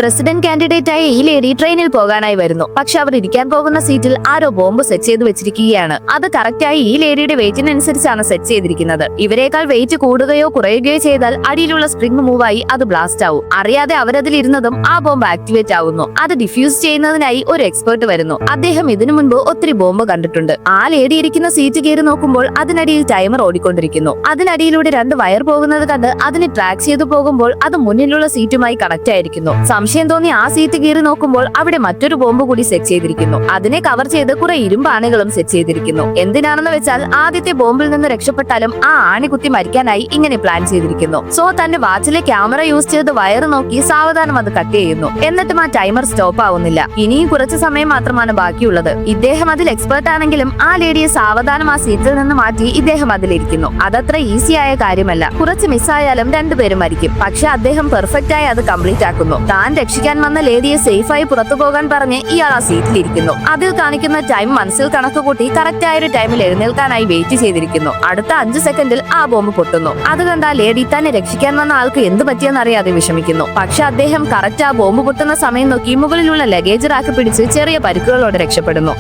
President കാൻഡിഡേറ്റായ ഈ lady ട്രെയിനിൽ പോകാനായി വരുന്നു. പക്ഷെ അവർ ഇരിക്കാൻ പോകുന്ന സീറ്റിൽ ആരോ ബോംബ് സെറ്റ് ചെയ്ത് വെച്ചിരിക്കുകയാണ്. അത് കറക്റ്റായി ഈ ലേഡിയുടെ വെയിറ്റിനനുസരിച്ചാണ് സെറ്റ് ചെയ്തിരിക്കുന്നത്. ഇവരെക്കാൾ വെയിറ്റ് കൂടുകയോ കുറയുകയോ ചെയ്താൽ അടിയിലുള്ള സ്പ്രിംഗ് മൂവായി അത് ബ്ലാസ്റ്റ് ആവും. അറിയാതെ അവരതിലിരുന്നതും ആ ബോംബ് ആക്ടിവേറ്റ് ആവുന്നു. അത് ഡിഫ്യൂസ് ചെയ്യുന്നതിനായി ഒരു എക്സ്പെർട്ട് വരുന്നു. അദ്ദേഹം ഇതിനു മുൻപ് ഒത്തിരി ബോംബ് കണ്ടിട്ടുണ്ട്. ആ ലേഡി ഇരിക്കുന്ന സീറ്റ് കയറി നോക്കുമ്പോൾ അതിനടിയിൽ ടൈമർ ഓടിക്കൊണ്ടിരിക്കുന്നു. അതിനടിയിലൂടെ 2 വയർ പോകുന്നത് കണ്ട് അതിന് ട്രാക്ക് ചെയ്തു പോകുമ്പോൾ അത് മുന്നിലുള്ള സീറ്റുമായി കണക്ട് ആയിരിക്കുന്നു. സംശയം തോന്നി ആ സീറ്റ് കീറി നോക്കുമ്പോൾ അവിടെ മറ്റൊരു ബോംബ് കൂടി സെറ്റ് ചെയ്തിരിക്കുന്നു. അതിനെ കവർ ചെയ്ത് കുറെ ഇരുമ്പ് ആണികളും സെറ്റ് ചെയ്തിരിക്കുന്നു. എന്തിനാണെന്ന് വെച്ചാൽ ആദ്യത്തെ ബോംബിൽ നിന്ന് രക്ഷപ്പെട്ടാലും ആ ആണി കുത്തി മരിക്കാനായി ഇങ്ങനെ പ്ലാൻ ചെയ്തിരിക്കുന്നു. സോ തന്റെ വാച്ചിലെ ക്യാമറ യൂസ് ചെയ്ത് വയർ നോക്കി സാവധാനം അത് കട്ട് ചെയ്യുന്നു. എന്നിട്ടും ആ ടൈമർ സ്റ്റോപ്പ് ആവുന്നില്ല. ഇനിയും കുറച്ച് സമയം മാത്രമാണ് ബാക്കിയുള്ളത്. ഇദ്ദേഹം അതിൽ എക്സ്പെർട്ട് ആണെങ്കിലും ആ ലേഡിയെ സാവധാനം ആ സീറ്റിൽ നിന്ന് മാറ്റി ഇദ്ദേഹം അതിലിരിക്കുന്നു. അതത്ര ഈസി ആയ കാര്യമല്ല. കുറച്ച് മിസ്സായാലും 2 പേരും മരിക്കും. പക്ഷെ അദ്ദേഹം പെർഫെക്റ്റ് ആയി അത് കംപ്ലീറ്റ് ആക്കുന്നു. താൻ രക്ഷിക്കാൻ വന്ന ലേഡിയെ സേഫായി പുറത്തു പോകാൻ പറഞ്ഞ് ഇയാൾ ആ സീറ്റിലിരിക്കുന്നു. അതിൽ കാണിക്കുന്ന ടൈം മനസ്സിൽ കണക്ക് കൂട്ടി കറക്റ്റ് ആയ ഒരു ടൈമിൽ എഴുന്നേൽക്കാനായി വെയിറ്റ് ചെയ്തിരിക്കുന്നു. അടുത്ത 5 സെക്കൻഡിൽ ആ ബോംബ് പൊട്ടുന്നു. അത് കണ്ട ആ ലേഡി തന്നെ രക്ഷിക്കാൻ വന്ന ആൾക്ക് എന്ത് പറ്റിയെന്ന് അറിയാതെ വിഷമിക്കുന്നു. പക്ഷെ അദ്ദേഹം കറക്റ്റ് ആ ബോംബ് പൊട്ടുന്ന സമയം നോക്കി മുകളിലുള്ള ലഗേജ് റാക്ക് പിടിച്ച് ചെറിയ പരിക്കുകളോടെ രക്ഷപ്പെടുന്നു.